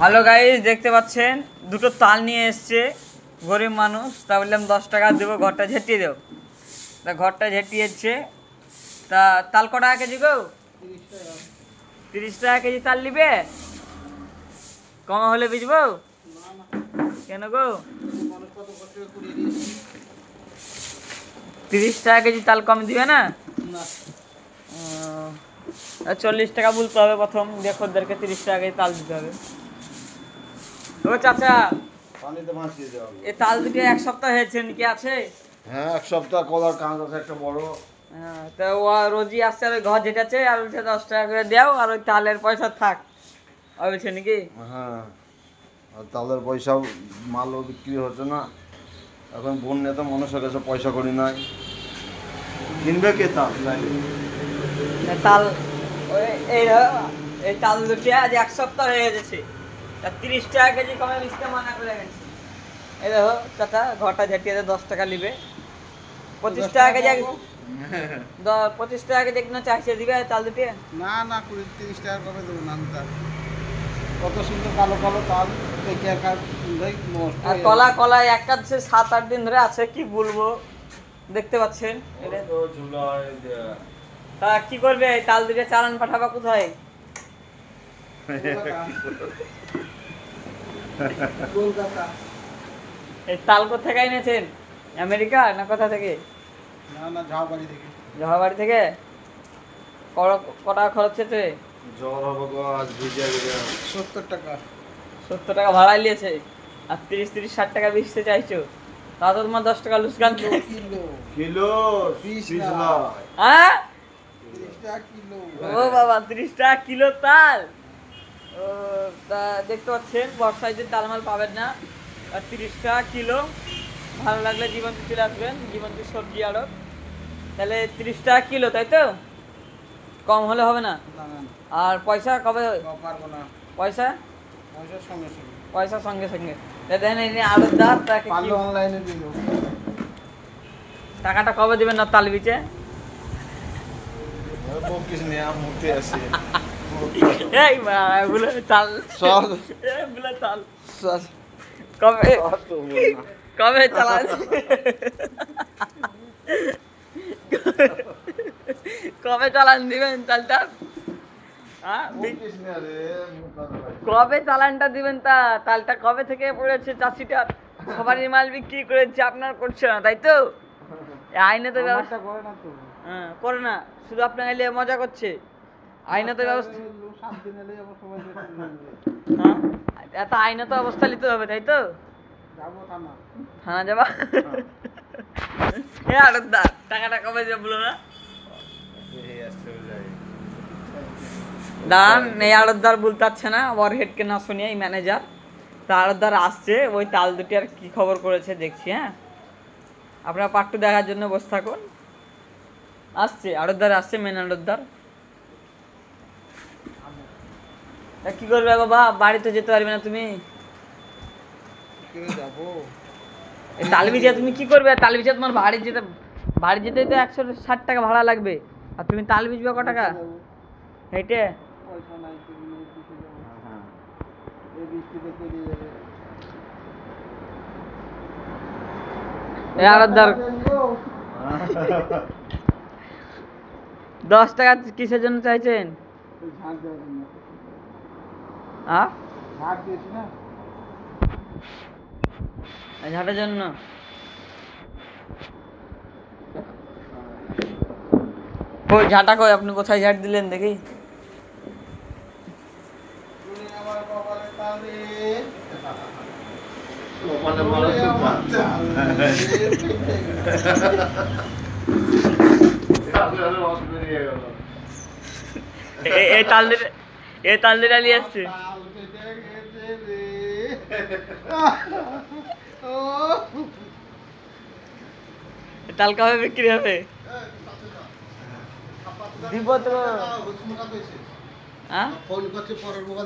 Hello guys, দেখতে পাচ্ছেন দুটো তাল নিয়ে এসছে গরিব মানুষ। তা বললাম 10 টাকা দেবো, ঘরটা ঝেঁটিয়ে দেবো। তা ঘরটা ঝেঁটিয়েছে। তা তাল ক টাকা কেজি গো? 30 টাকা কেজি তাল নিবে? কম হলে বেচবো? কেন গো? 30 টাকা কেজি তাল কম দিবে না? 40 টাকা বলতে হবে প্রথম, দেখোদেরকে 30 টাকা কেজি তাল দিতে হবে। ও চাচা, এই তাল দুটো এক সপ্তাহ হয়েছে, নাকি আছে? হ্যাঁ, এক সপ্তাহ কলার কাঁচ আছে একটা বড়। হ্যাঁ, তা ও রোজই আসছে, আর ওই ঘর যেটাছে আর বলছে 10 টাকা করে দাও, আর ওই তালের পয়সা থাক বলছে নাকি? হ্যাঁ, আর তালের পয়সাও মালও বিক্রি হচ্ছে না এখন। বন্যা তো মানুষের কাছে পয়সা করি নাই, কিনবে কে তাল? তাল এই তাল দুটো আজ এক সপ্তাহ হয়ে গেছে, তা 30 টাকা কেজি কমে বেচতে মানা করে গেছে। এই দেখো চাচা, ঘরটা ঝেঁটিয়ে 10 টাকা নিবে। 25 টাকা কেজি 25 টাকা কেজি কিনা চাইছে, দিবে তাল দুটো? না না, 30 টাকা কমে দেবো না। কত সুন্দর কালো কালো তাল, আর কলা কলা একটা 7-8 দিন ধরে আছে, কি বলবো, দেখতে পাচ্ছেন। তা কি করবে, এই তাল দুটো চালান পাঠাবা কোথায়? কলকাতা। এই তাল কোথা থেকে এনেছেন? আমেরিকা না কোথা থেকে? না না, ঝাউবাড়ি থেকে। জহাবাড়ি থেকে? কটা খরচ হয়েছে? জ্বর হবে গো, আজ ভিজে গেছে। 70 টাকা। 70 টাকা ভাড়া নিয়েছে, আর 30-60 টাকা বেচতে চাইছো। তা তো তোমার 10 টাকা লুস গান। কিলো 30 30 না। না। হ্যাঁ, 30 টাকা কিলো। ও বাবা, 30 টাকা কিলো তাল। ও, তা দেখতে পাচ্ছেন বর্ষায় যে তালমাল পাবেন না, আর 30 টাকা কিলো। ভালো লাগলে জীবন্তী চলে আসবেন, জীবন্তী সবজি আড়ত। তাহলে 30 টাকা কিলো, তাই তো? কম হলে হবে না? না না, আর পয়সা কবে? পারবো না। পয়সা পয়সার সঙ্গে সঙ্গে পয়সা সঙ্গে সঙ্গে। দেখেন এই আড়তদার, তাকে পারলে অনলাইনে দিয়ে দেবো। টাকাটা কবে দিবেন না তাল বিচে? বকিস নে, আম মুখে আসে। এই মা, এগুলো তাল সব এগুলো তাল সব কবে তো বল না। কবে চালান কবে চালান দিবেন তালটা? হ্যাঁ, বকিস নে রে, মুখা ভাই। কবে চালানটা দিবেন? তা তালটা কবে থেকে পড়েছে চাষিটার? সবারই মাল বিক্রি করেছে, আপনার করছে না, তাই তো? আইনে তো ব্যবস্থা আমারটা করে না তো। করে না, শুধু আপনার এলে মজা করছে। আইনত ব্যবস্থা, 7 দিন এলেই আবার সবাই দেখে নেবে। হ্যাঁ, এত আইনত অবস্থা নিতে হবে, তাই তো? যাবো থানা। থানা যাবা? এ আড়তদার, টাকাটা কবে যাবে বলো না? এই আসছে যাই। দাঁড়ান, এই আড়তদার বলতে পারছে না, ওর হেডকে না শুনিয়ে এই ম্যানেজার। তা আড়তদার আসছে, ওই তাল দুটি আর কি খবর করেছে দেখছি। হ্যাঁ, আপনারা পার্টটু দেখার জন্য বসে থাকুন। আসছে আড়তদার, আসছে মেন আড়তদার। তা কি করবে বাবা, বাড়িতে যেতে পারবে না তুমি? কি করে যাবো? এই তাল বিচে তুমি কি করবে? তাল বিচে তোমার বাড়ি যেতেই তো 160 টাকা ভাড়া লাগবে, আর তুমি তাল বিচবে ক টাকা যাবো। হেঁটে? পয়সা নাই, কিছু নেই, কিসে যাবো? হ্যাঁ, এই বৃষ্টিতে পেরিয়ে যাবে। এই আড়তদার 10 টাকা কিসের জন্য চাইছেন? ওই ঝাড় দেওয়ার জন্য। হ্যাঁ, ঝাড় দিয়েছি না। ঝাঁটার জন্য। ওই ঝাঁটা কই, আপনি কোথায় ঝাঁট দিলেন দেখি? তুমি আমার কপালে তালে। কপালে তুমি ভালো তো আমার তালে। তাহলে আরো রস বেরিয়ে গেল। এই তাল দিটা নিয়ে আসছে। তাল কেটে গেছে রে। ও, এই তাল কবে বিক্রি হবে? দিব তো। রসুন কাটা হয়েছে। হ্যাঁ, ফোন করছে পরের মোবাইল।